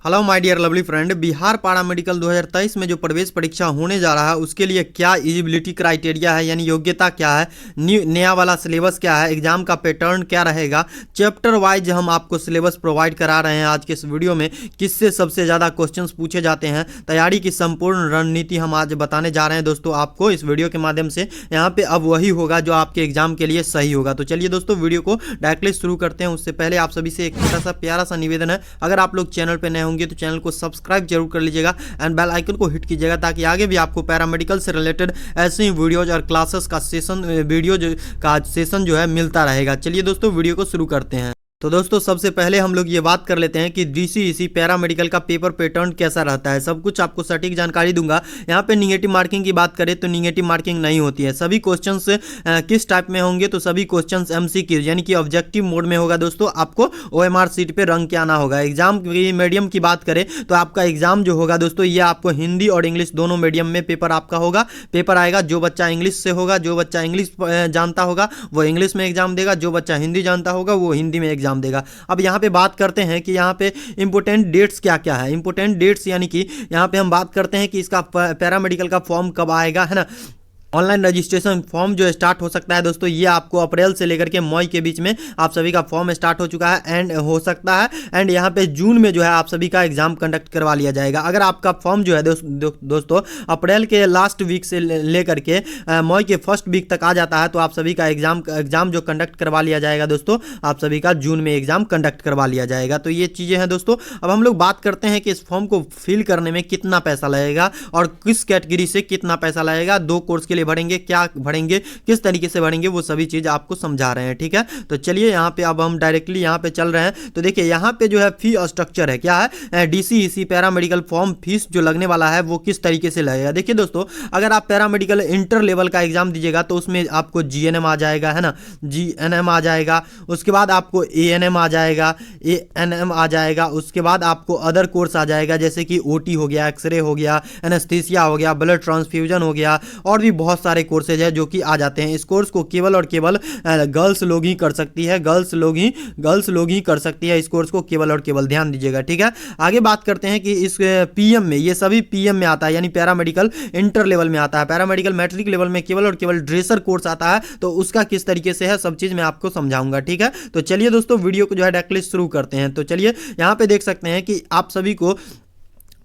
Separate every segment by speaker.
Speaker 1: Hello my dear lovely friend, Bihar paramedical 2023 में जो प्रवेश परीक्षा होने जा रहा है उसके लिए क्या एलिजिबिलिटी क्राइटेरिया है, यानी योग्यता क्या है, नया वाला सिलेबस क्या है, एग्जाम का पैटर्न क्या रहेगा, चैप्टर वाइज हम आपको सिलेबस प्रोवाइड करा रहे हैं। आज के इस वीडियो में किससे सबसे ज़्यादा क्वेश्चंस पूछे जाते हैं, तैयारी की संपूर्ण रणनीति हम आज बताने जा रहे हैं दोस्तों आपको इस वीडियो के माध्यम से। यहाँ पे अब वही होगा जो आपके एग्जाम के लिए सही होगा। तो चलिए दोस्तों वीडियो को डायरेक्टली शुरू करते हैं। उससे पहले आप सभी से एक छोटा सा प्यारा सा निवेदन है, अगर आप लोग चैनल पर नए होंगे तो चैनल को सब्सक्राइब जरूर कर लीजिएगा एंड बेल आइकन को हिट कीजिएगा ताकि आगे भी आपको पैरामेडिकल से रिलेटेड ऐसे ही वीडियोज और क्लासेस का सेशन जो है मिलता रहेगा। चलिए दोस्तों वीडियो को शुरू करते हैं। तो दोस्तों सबसे पहले हम लोग ये बात कर लेते हैं कि डीसीईसी पैरामेडिकल का पेपर पैटर्न कैसा रहता है। सब कुछ आपको सटीक जानकारी दूंगा। यहाँ पे निगेटिव मार्किंग की बात करें तो निगेटिव मार्किंग नहीं होती है। सभी क्वेश्चंस किस टाइप में होंगे तो सभी क्वेश्चंस एमसीक्यू यानी कि ऑब्जेक्टिव मोड में होगा दोस्तों। आपको ओएमआर सीट पे रंग के आना होगा। एग्जाम की मीडियम की बात करें तो आपका एग्जाम जो होगा दोस्तों ये आपको हिंदी और इंग्लिश दोनों मीडियम में पेपर आपका होगा। पेपर आएगा, जो बच्चा इंग्लिश से होगा, जो बच्चा इंग्लिश जानता होगा वो इंग्लिश में एग्जाम देगा, जो बच्चा हिंदी जानता होगा वो हिंदी में एग्जाम देगा। अब यहाँ पे बात करते हैं कि यहाँ पे इंपोर्टेंट डेट्स क्या क्या है। इंपोर्टेंट डेट्स यानी कि यहाँ पे हम बात करते हैं कि इसका पैरामेडिकल का फॉर्म कब आएगा, है ना। ऑनलाइन रजिस्ट्रेशन फॉर्म जो स्टार्ट हो सकता है दोस्तों ये आपको अप्रैल से लेकर के मई के बीच में आप सभी का फॉर्म स्टार्ट हो चुका है एंड हो सकता है एंड यहाँ पे जून में जो है आप सभी का एग्जाम कंडक्ट करवा लिया जाएगा। अगर आपका फॉर्म जो है दोस्तों अप्रैल के लास्ट वीक से लेकर के मई के फर्स्ट वीक तक आ जाता है तो आप सभी का एग्जाम जो कंडक्ट करवा लिया जाएगा दोस्तों, आप सभी का जून में एग्जाम कंडक्ट करवा लिया जाएगा। तो ये चीज़ें हैं दोस्तों। अब हम लोग बात करते हैं कि इस फॉर्म को फिल करने में कितना पैसा लगेगा और किस कैटेगरी से कितना पैसा लगेगा, 2 कोर्स के लिए भरेंगे, क्या भरेंगे, किस तरीके से भरेंगे, वो सभी चीज आपको समझा रहे हैं। ठीक है, तो चलिए यहाँ पे अब हम डायरेक्टली यहाँ पे चल रहे हैं। तो देखिए यहाँ पे जो है फी स्ट्रक्चर है, क्या है, डीसीईसी पैरामेडिकल फॉर्म फीस जो लगने वाला है वो किस तरीके से लगेगा। देखिए दोस्तों अगर आप पैरामेडिकल इंटर लेवल का एग्जाम दीजिएगा तो उसमें आपको जीएनएम आ जाएगा, है ना, जीएनएम आ जाएगा, उसके बाद आपको एएनएम आ जाएगा, एएनएम आ जाएगा, उसके बाद आपको अदर कोर्स आ जाएगा जैसे कि ओटी हो गया, एक्सरे हो गया, एनेस्थीसिया हो गया, ब्लड ट्रांसफ्यूजन हो गया और भी बहुत सारे कोर्सेज है जो कि आ जाते हैं। इस कोर्स को केवल और केवल गर्ल्स लोग ही कर सकती है, गर्ल्स लोग ही कर सकती है इस कोर्स को, केवल और केवल ध्यान दीजिएगा। ठीक है, आगे बात करते हैं कि इस पीएम में, ये सभी पीएम में आता है यानी पैरामेडिकल इंटर लेवल में आता है। पैरामेडिकल मैट्रिक लेवल में केवल और केवल ड्रेसर कोर्स आता है, तो उसका किस तरीके से है सब चीज मैं आपको समझाऊंगा। ठीक है, तो चलिए दोस्तों वीडियो को जो है डायरेक्टली शुरू करते हैं। तो चलिए यहाँ पे देख सकते हैं कि आप सभी को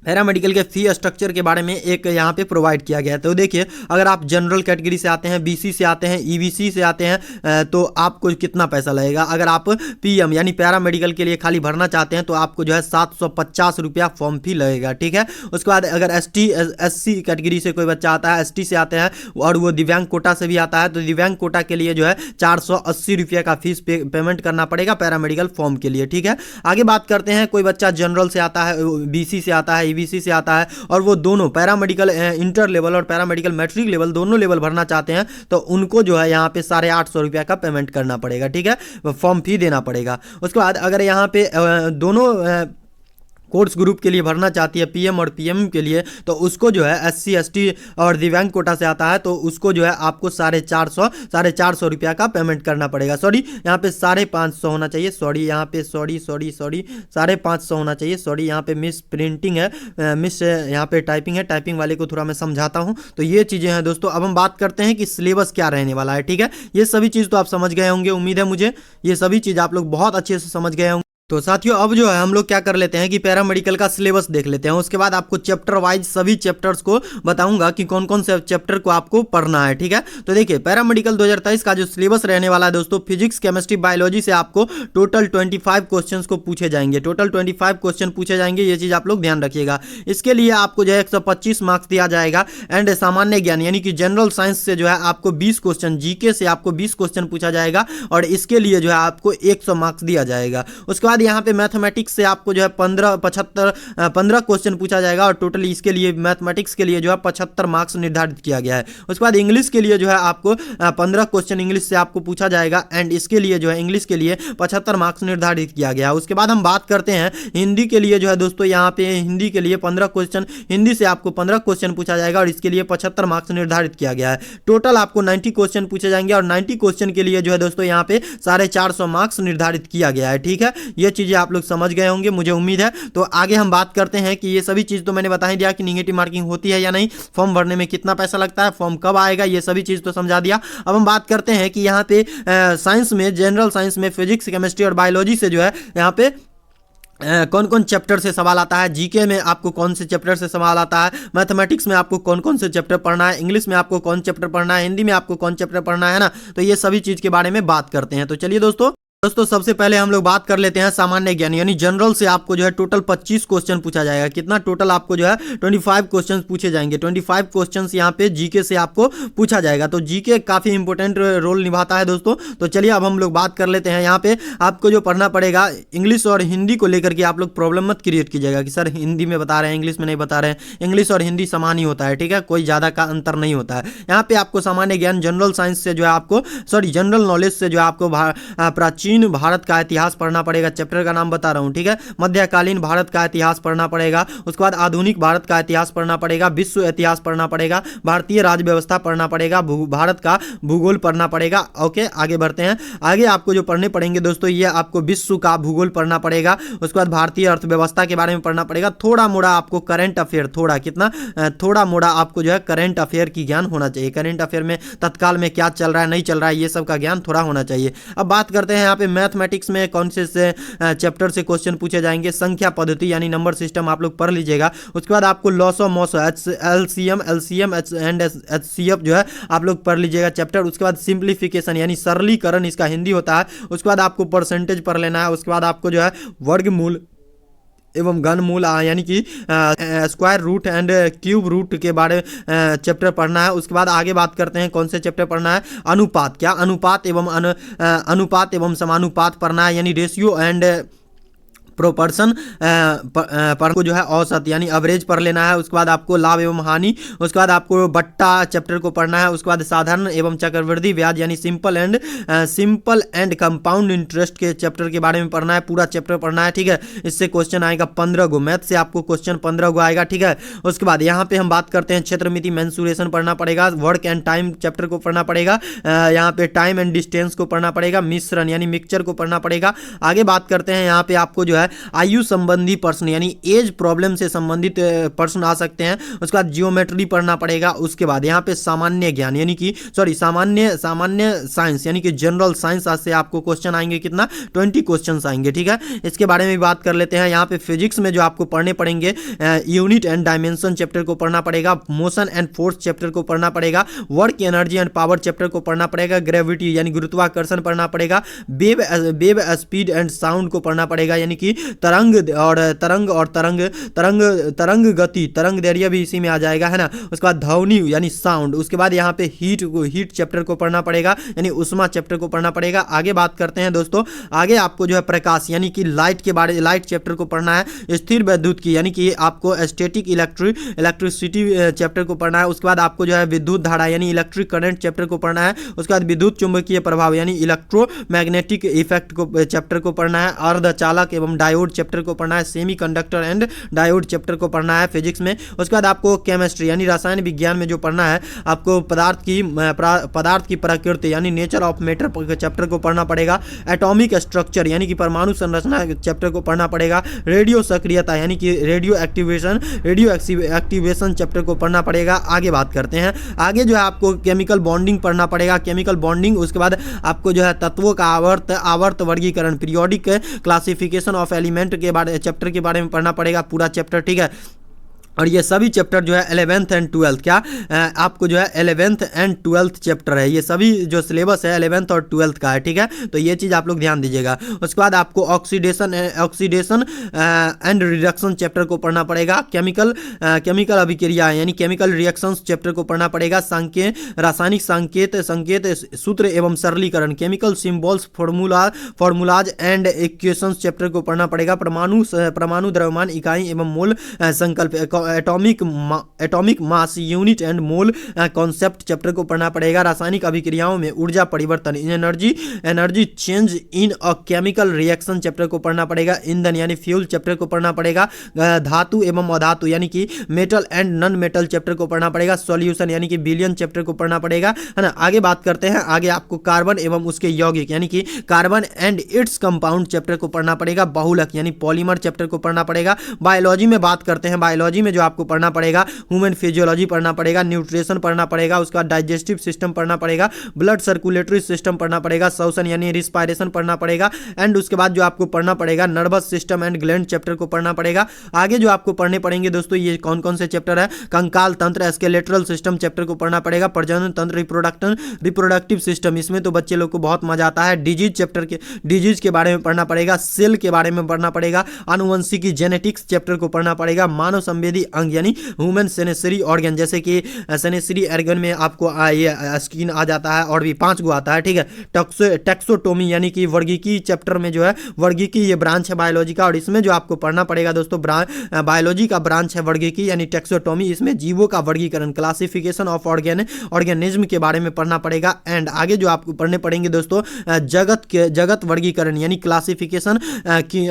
Speaker 1: पैरामेडिकल के फी स्ट्रक्चर के बारे में एक यहाँ पे प्रोवाइड किया गया है। तो देखिए अगर आप जनरल कैटेगरी से आते हैं, बीसी से आते हैं, ईबीसी से आते हैं तो आपको कितना पैसा लगेगा। अगर आप पीएम यानी पैरामेडिकल के लिए खाली भरना चाहते हैं तो आपको जो है 750 रुपया फॉर्म फी लगेगा। ठीक है, उसके बाद अगर एससी कैटेगरी से कोई बच्चा आता है, एसटी से आते हैं और वो दिव्यांग कोटा से भी आता है तो दिव्यांग कोटा के लिए जो है 480 रुपये का फीस पेमेंट करना पड़ेगा पैरामेडिकल फॉर्म के लिए। ठीक है, आगे बात करते हैं कोई बच्चा जनरल से आता है, बीसी से आता है, ईबीसी से आता है और वो दोनों पैरामेडिकल इंटर लेवल और पैरामेडिकल मैट्रिक लेवल दोनों लेवल भरना चाहते हैं तो उनको जो है यहाँ पे 850 रुपया का पेमेंट करना पड़ेगा। ठीक है, फॉर्म फी देना पड़ेगा। उसके बाद अगर यहाँ पे दोनों कोर्स ग्रुप के लिए भरना चाहती है पीएम और पीएम के लिए तो उसको जो है एससी एसटी और दिव्यांग कोटा से आता है तो उसको जो है आपको 450 रुपया का पेमेंट करना पड़ेगा। सॉरी यहाँ पे 550 होना चाहिए, सॉरी यहाँ पे सॉरी 550 होना चाहिए, सॉरी यहाँ पे मिस प्रिंटिंग है, मिस यहाँ पे टाइपिंग है, टाइपिंग वाले को थोड़ा मैं समझाता हूँ। तो ये चीज़ें हैं दोस्तों। अब हम बात करते हैं कि सिलेबस क्या रहने वाला है। ठीक है, ये सभी चीज़ तो आप समझ गए होंगे, उम्मीद है मुझे ये सभी चीज़ आप लोग बहुत अच्छे से समझ गए होंगे। तो साथियों अब जो है हम लोग क्या कर लेते हैं कि पैरामेडिकल का सिलेबस देख लेते हैं। उसके बाद आपको चैप्टर वाइज सभी चैप्टर्स को बताऊंगा कि कौन कौन से चैप्टर को आपको पढ़ना है। ठीक है, तो देखिए पैरामेडिकल 2023 का जो सिलेबस रहने वाला है दोस्तों, फिजिक्स, केमिस्ट्री, बायोलॉजी से आपको टोटल 25 क्वेश्चन को पूछे जाएंगे, टोटल 25 क्वेश्चन पूछे जाएंगे। ये चीज आप लोग ध्यान रखिएगा। इसके लिए आपको जो है 125 मार्क्स दिया जाएगा एंड सामान्य ज्ञान यानी कि जनरल साइंस से जो है आपको 20 क्वेश्चन, जीके से आपको 20 क्वेश्चन पूछा जाएगा और इसके लिए जो है आपको 100 मार्क्स दिया जाएगा। उसके बाद यहाँ पे मैथमेटिक्स से आपको जो है 15 क्वेश्चन पूछा जाएगा और टोटली इसके लिए मैथमेटिक्स के लिए जो है 75 मार्क्स निर्धारित किया गया है। उसके बाद इंग्लिश के लिए जो है आपको 15 क्वेश्चन इंग्लिश से आपको पूछा जाएगा एंड इसके लिए जो है इंग्लिश के लिए 75 मार्क्स निर्धारित किया गया है। उसके बाद हम बात करते हैं हिंदी के लिए जो है दोस्तों, यहाँ पे हिंदी के लिए 15 क्वेश्चन, हिंदी से आपको 15 क्वेश्चन पूछा जाएगा और इसके लिए 75 मार्क्स निर्धारित किया गया है। टोटल आपको 90 क्वेश्चन पूछे जाएंगे और 90 क्वेश्चन के लिए जो है दोस्तों यहाँ पे 450 मार्क्स निर्धारित किया गया है। ठीक है, ये चीज़ें आप लोग समझ गए होंगे मुझे उम्मीद है। तो आगे हम बात करते हैं कि ये सभी चीज़ तो मैंने बता ही दिया कि निगेटिव मार्किंग होती है या नहीं, फॉर्म भरने में कितना पैसा लगता है, फॉर्म कब आएगा, ये सभी चीज़ तो समझा दिया। अब हम बात करते हैं कि यहाँ पे साइंस में, जनरल साइंस में फिजिक्स, केमिस्ट्री और बायोलॉजी से जो है यहाँ पे कौन कौन चैप्टर से सवाल आता है, जीके में आपको कौन से चैप्टर से सवाल आता है, मैथमेटिक्स में आपको कौन कौन से चैप्टर पढ़ना है, इंग्लिश में आपको कौन चैप्टर पढ़ना है, हिंदी में आपको कौन चैप्टर पढ़ना है ना। तो ये सभी चीज़ के बारे में बात करते हैं। तो चलिए दोस्तों सबसे पहले हम लोग बात कर लेते हैं सामान्य ज्ञान यानी जनरल से आपको जो है टोटल 25 क्वेश्चन पूछा जाएगा। कितना टोटल आपको जो है 25 क्वेश्चन पूछे जाएंगे। 25 क्वेश्चन यहाँ पे जीके से आपको पूछा जाएगा। तो जीके काफ़ी इंपॉर्टेंट रोल निभाता है दोस्तों। तो चलिए अब हम लोग बात कर लेते हैं। यहाँ पे आपको जो पढ़ना पड़ेगा, इंग्लिश और हिंदी को लेकर के आप लोग प्रॉब्लम मत क्रिएट कीजिएगा कि सर हिंदी में बता रहे हैं इंग्लिश में नहीं बता रहे हैं। इंग्लिश और हिंदी समान ही होता है, ठीक है, कोई ज़्यादा का अंतर नहीं होता है। यहाँ पे आपको सामान्य ज्ञान जनरल साइंस से जो है आपको जनरल नॉलेज से जो है आपको प्राचीन भारत का इतिहास पढ़ना पड़ेगा। चैप्टर का नाम बता रहा हूँ, ठीक है। मध्यकालीन भारत का इतिहास पढ़ना पड़ेगा। उसके बाद आधुनिक भारत का इतिहास पढ़ना पड़ेगा। विश्व इतिहास पढ़ना पड़ेगा। भारतीय राज्य व्यवस्था पढ़ना पड़ेगा। भारत का भूगोल पढ़ना पड़ेगा। ओके, आगे बढ़ते हैं। आगे आपको जो पढ़ने पड़ेंगे दोस्तों, ये आपको विश्व का भूगोल पढ़ना पड़ेगा। उसके बाद भारतीय अर्थव्यवस्था के बारे में पढ़ना पड़ेगा। थोड़ा मोड़ा आपको करंट अफेयर, थोड़ा मोड़ा आपको जो है करंट अफेयर की ज्ञान होना चाहिए। करंट अफेयर में तत्काल में क्या चल रहा है, नहीं चल रहा है, ये सब का ज्ञान थोड़ा होना चाहिए। अब बात करते हैं यहाँ पे मैथमेटिक्स में कौन से चैप्टर से क्वेश्चन पूछे जाएंगे। संख्या पद्धति यानी नंबर सिस्टम आप लोग पढ़ लीजिएगा। उसके बाद आपको लॉस ऑफ मॉस, एलसीएम एंड एचसीएफ जो है आप लोग पढ़ लीजिएगा चैप्टर। उसके बाद सिंप्लीफिकेशन यानी सरलीकरण, इसका हिंदी होता है। उसके बाद आपको परसेंटेज पढ़ लेना है। उसके बाद आपको जो है वर्गमूल एवं घनमूल यानी कि square root and cube root के बारे चैप्टर पढ़ना है। उसके बाद आगे बात करते हैं कौन से चैप्टर पढ़ना है। अनुपात, क्या अनुपात एवं समानुपात पढ़ना है, यानी रेशियो एंड प्रोपर्शन पर को जो है औसत यानी एवरेज पढ़ लेना है। उसके बाद आपको लाभ एवं हानि, उसके बाद आपको बट्टा चैप्टर को पढ़ना है। उसके बाद साधारण एवं चक्रवृद्धि ब्याज यानी सिंपल एंड कंपाउंड इंटरेस्ट के चैप्टर के बारे में पढ़ना है। पूरा चैप्टर पढ़ना है, ठीक है। इससे क्वेश्चन आएगा 15 गो, मैथ से आपको क्वेश्चन 15 गो आएगा, ठीक है। उसके बाद यहाँ पे हम बात करते हैं क्षेत्रमिति मेंसुरेशन पढ़ना पड़ेगा। वर्क एंड टाइम चैप्टर को पढ़ना पड़ेगा। यहाँ पे टाइम एंड डिस्टेंस को पढ़ना पड़ेगा। मिश्रण यानी मिक्सचर को पढ़ना पड़ेगा। आगे बात करते हैं यहाँ पे आपको जो है आयु संबंधी प्रश्न यानी एज प्रॉब्लम से संबंधित प्रश्न आ सकते हैं। उसके बाद जियोमेट्री पढ़ना पड़ेगा। उसके बाद यहाँ पे सामान्य ज्ञान यानी कि सामान्य साइंस यानी कि जनरल साइंस से आपको क्वेश्चन आएंगे। कितना 20 क्वेश्चन आएंगे, ठीक है। इसके बारे में भी बात कर लेते हैं। यहाँ पे फिजिक्स में जो आपको पढ़ने पड़ेंगे, यूनिट एंड डायमेंशन चैप्टर को पढ़ना पड़ेगा। मोशन एंड फोर्स चैप्टर को पढ़ना पड़ेगा। Work energy and power chapter को पढ़ना पड़ेगा। ग्रेविटी यानी गुरुत्वाकर्षण पढ़ना पड़ेगा। वेव स्पीड एंड साउंड को पढ़ना पड़ेगा, यानी कि तरंग गति, तरंग दैर्घ्य भी इसी में आ जाएगा, है ना। उसके बाद ध्वनि यानी साउंड। उसके बाद यहाँ पे हीट चैप्टर को पढ़ना पड़ेगा, यानी उष्मा चैप्टर को पढ़ना पड़ेगा। आगे बात करते हैं दोस्तों, आगे आपको जो है प्रकाश यानी कि लाइट चैप्टर को पढ़ना है। स्थिर विद्युत की यानी कि आपको स्टैटिक इलेक्ट्रिसिटी चैप्टर को पढ़ना है। उसके बाद आपको जो है विद्युत धारा यानी इलेक्ट्रिक करंट चैप्टर को पढ़ना है। उसके बाद विद्युत चुंबकीय प्रभाव यानी इलेक्ट्रोमैग्नेटिक इफेक्ट को चैप्टर को पढ़ना है। अर्धचालक एवं डायोड चैप्टर को पढ़ना है। सेमीकंडक्टर एंड डायोड चैप्टर को पढ़ना है फिजिक्स में। उसके बाद आपको केमिस्ट्री यानी रसायन विज्ञान में जो पढ़ना है, आपको पदार्थ की प्रकृति यानी नेचर ऑफ मैटर चैप्टर को पढ़ना पड़ेगा। एटॉमिक स्ट्रक्चर यानी कि परमाणु संरचना चैप्टर को पढ़ना पड़ेगा। रेडियो सक्रियता यानी कि रेडियो एक्टिवेशन चैप्टर को पढ़ना पड़ेगा। आगे बात करते हैं, आगे जो है आपको केमिकल बॉन्डिंग पढ़ना पड़ेगा, केमिकल बॉन्डिंग। उसके बाद आपको जो है तत्वों का आवर्त वर्गीकरण, पीरियोडिक क्लासिफिकेशन ऑफ एलिमेंट के बारे चैप्टर के बारे में पढ़ना पड़ेगा, पूरा चैप्टर, ठीक है। और ये सभी चैप्टर जो है 11th एंड 12th, क्या आपको जो है 11th एंड 12th चैप्टर है। ये सभी जो सिलेबस है 11th और 12th का है, ठीक है। तो ये चीज़ आप लोग ध्यान दीजिएगा। उसके बाद आपको ऑक्सीडेशन एंड रिडक्शन चैप्टर को पढ़ना पड़ेगा। केमिकल अभिक्रिया यानी केमिकल रिएक्शंस चैप्टर को पढ़ना पड़ेगा। रासायनिक संकेत सूत्र एवं सरलीकरण, chemical symbols formulas and equations chapter को पढ़ना पड़ेगा। परमाणु द्रव्यमान इकाई एवं मोल संकल्प atomic mass unit and mole concept chapter को पढ़ना पड़ेगा। रासायनिक अभिक्रियाओं में ऊर्जा परिवर्तन energy change in a chemical reaction chapter को पढ़ना पड़ेगा। ईंधन यानी फ्यूल चैप्टर को पढ़ना पड़ेगा। धातु एवं अधातु यानी कि metal and non metal chapter को पढ़ना पड़ेगा। सॉल्यूशन यानी कि विलयन चैप्टर को पढ़ना पड़ेगा, है ना। आगे बात करते हैं, आगे आपको कार्बन एवं उसके यौगिक यानी कि carbon and its compound chapter को पढ़ना पड़ेगा। बहुलक यानी पॉलीमर चैप्टर को पढ़ना पड़ेगा। बायोलॉजी में बात करते हैं, बायोलॉजी में जो आपको पढ़ना पड़ेगा ह्यूमन फिजियोलॉजी पढ़ना पड़ेगा, न्यूट्रिशन पढ़ना पड़ेगा, उसका डाइजेस्टिव सिस्टम पढ़ना पड़ेगा, ब्लड सर्कुलेटरी सिस्टम पढ़ना पड़ेगा, श्वसन यानी रिस्पायरेशन पढ़ना पड़ेगा। एंड उसके बाद जो आपको पढ़ना पड़ेगा nervous system and gland chapter को पढ़ना पड़ेगा। आगे जो आपको पढ़ने पड़ेंगे दोस्तों, ये कौन कौन से चैप्टर है, कंकाल तंत्र स्केलेटल सिस्टम चैप्टर को पढ़ना पड़ेगा। प्रजनन तंत्र रिप्रोडक्टिव सिस्टम, इसमें तो बच्चे लोग को बहुत मजा आता है। डिजीज चैप्टर के डिजीज के बारे में पढ़ना पड़ेगा। सेल के बारे में पढ़ना पड़ेगा। आनुवंशिकी जेनेटिक्स चैप्टर को पढ़ना पड़ेगा। मानव संवेदी अंग यानी ह्यूमन सेनेसरी ऑर्गन, जैसे कि सेनेसरी ऑर्गन में आपको ये स्किन आ जाता है और भी 5 गो आता है, ठीक है। टैक्सोटोमी यानी कि वर्गीकी चैप्टर में जो है वर्गीकी ये ब्रांच है बायोलॉजी का, और इसमें जो आपको पढ़ना पड़ेगा दोस्तों बायोलॉजी का ब्रांच है वर्गीकी यानी टैक्सोटोमी। इसमें जीवों का वर्गीकरण क्लासिफिकेशन ऑफ ऑर्गेनिज्म के बारे में पढ़ना पड़ेगा। एंड आगे जो आपको पढ़ने पड़ेंगे दोस्तों जगत वर्गीकरण यानी क्लासिफिकेशन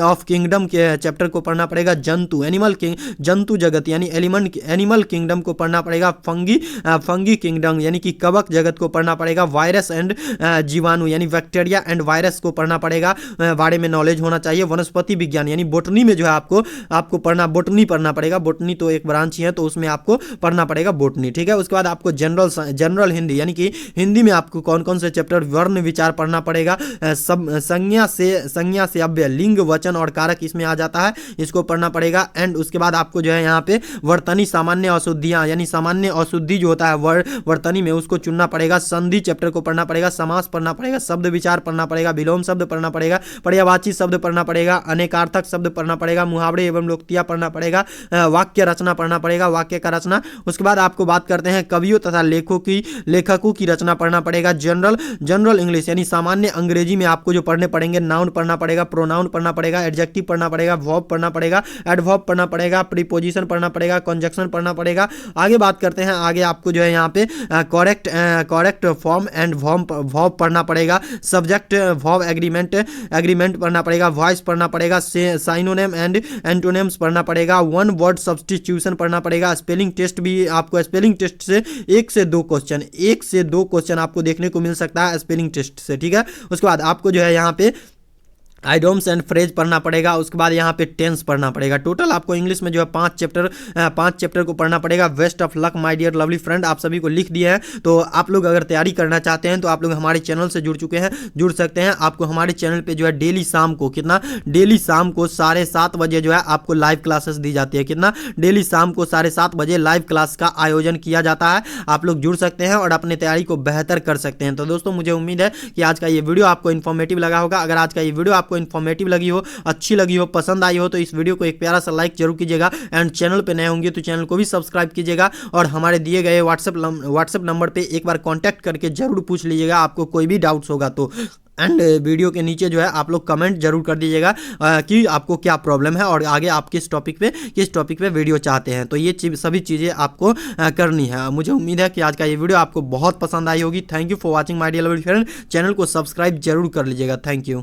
Speaker 1: ऑफ किंगडम के चैप्टर को पढ़ना पड़ेगा। जंतु जगत यानी एनिमल किंगडम को पढ़ना पड़ेगा। फंगी किंगडम यानी कि कवक जगत को पढ़ना पड़ेगा। वायरस एंड जीवाणु यानी बैक्टीरिया एंड वायरस को पढ़ना पड़ेगा, बारे में नॉलेज होना चाहिए। वनस्पति विज्ञान यानी बोटनी में जो है आपको पढ़ना बोटनी पढ़ना पड़ेगा। बोटनी तो एक ब्रांच ही है, तो उसमें आपको पढ़ना पड़ेगा बोटनी, ठीक है। उसके बाद आपको जनरल हिंदी यानी कि हिंदी में आपको कौन कौन से चैप्टर, वर्ण विचार पढ़ना पड़ेगा। सब संज्ञा से अव्यय, लिंग, वचन और कारक इसमें आ जाता है, इसको पढ़ना पड़ेगा। एंड उसके बाद आपको जो है यहाँ पे वर्तनी सामान्य अशुद्धियां यानी सामान्य अशुद्धि जो होता है वर्तनी में, उसको चुनना पड़ेगा। संधि चैप्टर को पढ़ना पड़ेगा। समास पढ़ना पड़ेगा। शब्द विचार पढ़ना पड़ेगा। विलोम शब्द पढ़ना पड़ेगा। पर्यायवाची शब्द पढ़ना पड़ेगा। अनेकार्थक शब्द पढ़ना पड़ेगा। मुहावरे एवं लोकोक्तियां पढ़ना पड़ेगा। वाक्य रचना पढ़ना पड़ेगा, वाक्य का रचना। उसके बाद आपको बात करते हैं कवियों तथा लेखकों की रचना पढ़ना पड़ेगा। जनरल इंग्लिश यानी सामान्य अंग्रेजी में आपको जो पढ़ने पड़ेंगे, नाउन पढ़ना पड़ेगा, प्रोनाउन पढ़ना पड़ेगा, एडजेक्टिव पढ़ना पड़ेगा, वर्ब पढ़ना पड़ेगा, एडवर्ब पढ़ना पड़ेगा, प्रीपोजिशन पढ़ना पड़ेगा, कंजक्शन पढ़ना पड़ेगा। आगे बात करते हैं, आगे आपको जो है यहाँ पे करेक्ट फॉर्म एंड वर्ब पढ़ना पड़ेगा। सब्जेक्ट वर्ब एग्रीमेंट पढ़ना पड़ेगा। वॉइस पढ़ना पड़ेगा। साइनोनिम एंड एंटोनिम्स पढ़ना पड़ेगा। वन वर्ड सब्स्टिट्यूशन पढ़ना पड़ेगा। स्पेलिंग टेस्ट भी आपको, स्पेलिंग टेस्ट से 1 से 2 क्वेश्चन आपको देखने को मिल सकता है स्पेलिंग टेस्ट से, ठीक है। उसके बाद आपको जो है यहाँ पे आइडोम्स एंड फ्रेज पढ़ना पड़ेगा। उसके बाद यहाँ पे टेंस पढ़ना पड़ेगा। टोटल आपको इंग्लिश में जो है 5 चैप्टर को पढ़ना पड़ेगा। Best of luck my dear lovely friend, आप सभी को लिख दिए हैं। तो आप लोग अगर तैयारी करना चाहते हैं तो आप लोग हमारे चैनल से जुड़ सकते हैं। आपको हमारे चैनल पे जो है डेली शाम को 7:30 बजे जो है आपको लाइव क्लासेस दी जाती है। डेली शाम को 7:30 बजे लाइव क्लास का आयोजन किया जाता है। आप लोग जुड़ सकते हैं और अपनी तैयारी को बेहतर कर सकते हैं। तो दोस्तों मुझे उम्मीद है कि आज का ये वीडियो आपको इन्फॉर्मेटिव लगा होगा। अगर आज का ये वीडियो आपको इन्फॉर्मेटिव लगी हो, अच्छी लगी हो, पसंद आई हो, तो इस वीडियो को एक प्यारा सा लाइक जरूर कीजिएगा। एंड चैनल पे नए होंगे तो चैनल को भी सब्सक्राइब कीजिएगा और हमारे दिए गए व्हाट्सएप नंबर पे एक बार कांटेक्ट करके जरूर पूछ लीजिएगा आपको कोई भी डाउट्स होगा तो। एंड वीडियो के नीचे जो है आप लोग कमेंट जरूर कर दीजिएगा कि आपको क्या प्रॉब्लम है और आगे आप किस टॉपिक पे वीडियो चाहते हैं। तो ये सभी चीज़ें आपको करनी है। मुझे उम्मीद है कि आज का ये वीडियो आपको बहुत पसंद आई होगी। Thank you for watching my dear lovely friend. Channel को सब्सक्राइब जरूर कर लीजिएगा। Thank you.